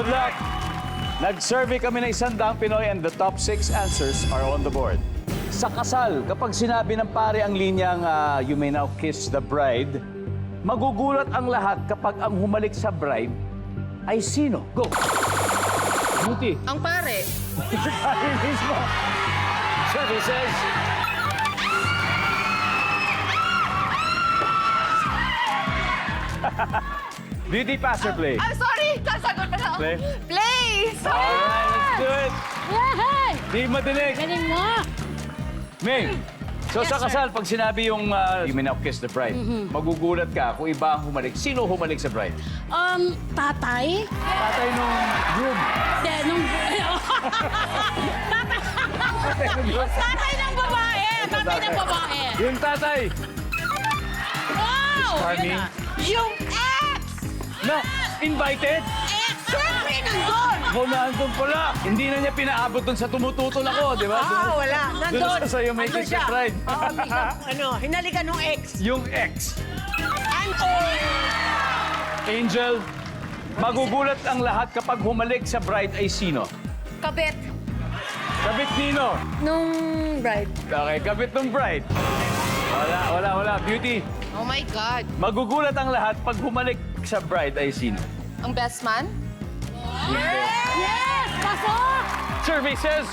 Good luck. Nag-survey kami ng 100 Pinoy and the top 6 answers are on the board. Sa kasal, kapag sinabi ng pare ang linyang you may now kiss the bride, magugulat ang lahat kapag ang humalik sa bride ay sino? Go! Beauty. Ang pare. Pare mismo. Services. Beauty, pass or play? I'm sorry! Sasagot na ako. Play. Play! Alright, let's do it. Yay! Di madinig. Galing mo! May, so Yes, sa sir. kasal, pag sinabi yung you may now kiss the bride, magugulat ka kung iba ang humalik. Sino humalik sa bride? Tatay? Tatay nung groom. Hindi, nung... Tatay ng babae! Tatay ng babae! Yung tatay. Wow! Charming. Yun na. Yung ex! Na, invited. Ex! Siyempre, nandun! Oh, nandun pala. Hindi na niya pinaabot dun sa tumututol ako, di ba? Wala. Dun Nandun. sa sa'yo may Nandun kiss the siya. bride. Hinalikan ng ex. Yung ex. Angel, magugulat ang lahat kapag humalik sa bride ay sino? Kabit. Kabit nino. Nung bride. Okay, kabit ng bride. Wala. Beauty. Oh my God. Magugulat ang lahat pag humalik sa bride ay sino? Ang best man? Yes! Pasok! Services.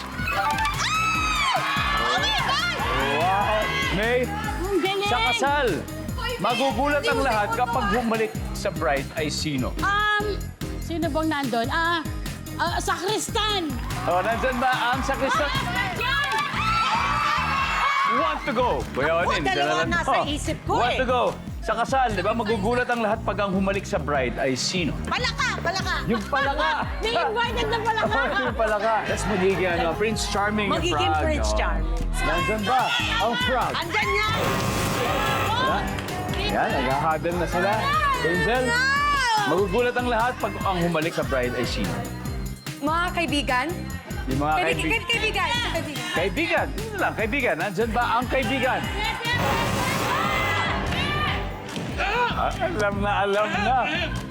Oh my God! Wow. May, Ang galing! sa kasal, magugulat ang lahat kapag humalik sa bride ay sino? Sino bang nandun? Sakristan! Oh, nandyan ba ang sakristan? Yan! Want to go. Kuya Onin, dalawa dyan na lang nasa to. isip ko Want eh. to go. Sa kasal, di ba, magugulat ang lahat pag ang humalik sa bride ay sino? Palaka! Yung palaka. May invited na pala ka! Yung palaka. Tapos magiging Prince Charming yung Magiging frog. Prince Oh. Charming. Nandyan ba ang frog? Andyan niya! Yan, nag-huddle na sila. Angel, magugulat ang lahat pag ang humalik sa bride ay sino? Mga kaibigan? Yung mga kaibigan. Kaibigan. Kaibigan. Yun lang, kaibigan. Nandyan ba ang kaibigan? Alam na.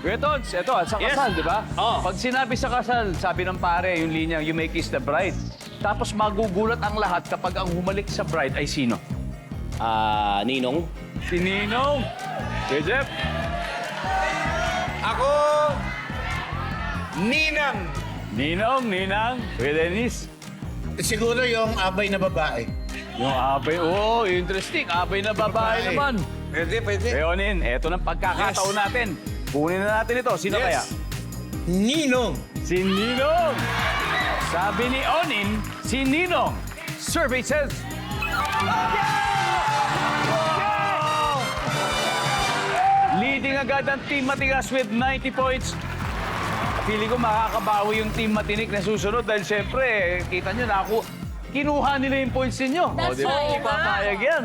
Kuya Tods, eto, sa kasal, di ba? Pag sinabi sa kasal, sabi ng pare, yung linyang, you may kiss the bride. Tapos magugulat ang lahat kapag ang humalik sa bride ay sino? Ninong. Si Ninong. Kuya Jeff. Ako, Ninang. Ninang. Kuya Dennis. Siguro yung abay na babae. Yung abay, interesting. Abay na babae naman. Pwede. Leonin, eto ng pagkakataon natin. Kunin na natin ito. Sino kaya? Ninong. Si Ninong! Sabi ni Onin, si Ninong. Survey says... Leading agad ang Team Matigas with 90 points. Pili ko makakabawi yung Team Matinik na susunod dahil siyempre, kita nyo na ako, kinuha nila yung points ninyo. That's di ba? right. Hindi papayag yan.